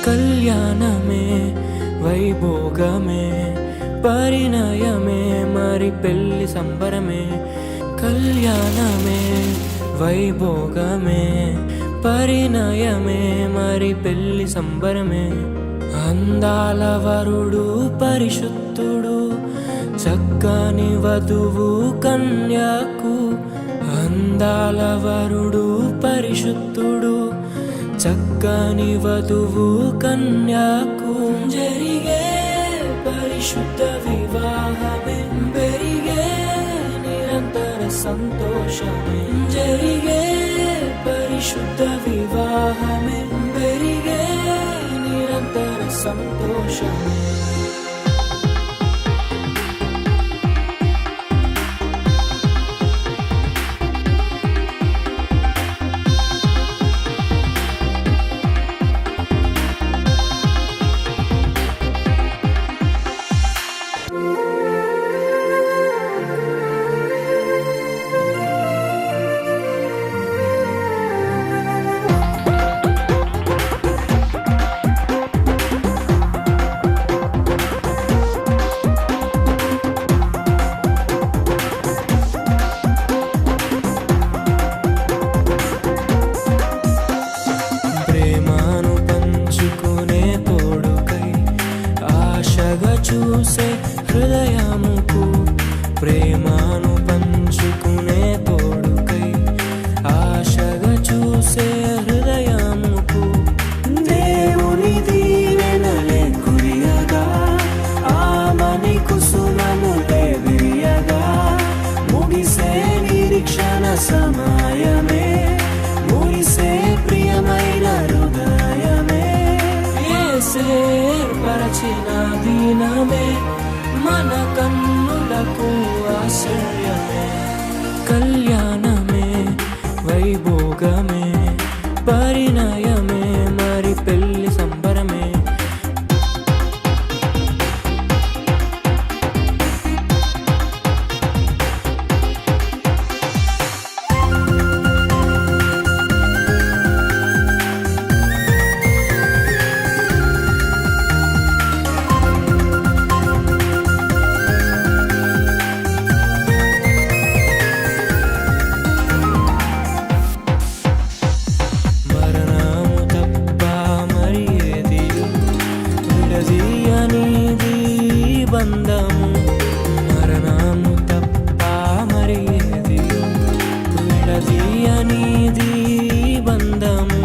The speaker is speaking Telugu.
కళ్యాణమే వైభోగమే పరిణయమే మరి పెళ్లి సంబరమే. కళ్యాణమే వైభోగమే పరిణయమే మరి పెళ్లి సంబరమే. అందాల వరుడు పరిశుద్ధుడు చక్కని వధువు కన్యాకు. అందాల వరుడు పరిశుద్ధుడు చక్కని వధువు కన్యాకు. జరిగే పరిశుద్ధ వివాహమే పెరిగే నిరంతర సంతోషమే. జరిగే పరిశుద్ధ వివాహమే పెరిగే నిరంతర సంతోషమే. చూసే హృదయముకు ప్రేమను పంచుకునే తోడుకై ఆశగా చూసే హృదయముకు. దేవుని దీవెనలే కురియగా ఆమని కుసుమములే విరియగా ముగిసే నిరీక్షణ సమయమే ముగిసే ప్రియమైన హృదయమే. ఏర్పరచిన దినమే మన కన్నులకు ఆశ్చర్యమే. కళ్యాణమే వైభోగమే పరిణయమే మరి పెళ్లి సంబరమే. బంధము మరణము తప్ప మరి ఏది విడదీయనిది బంధము.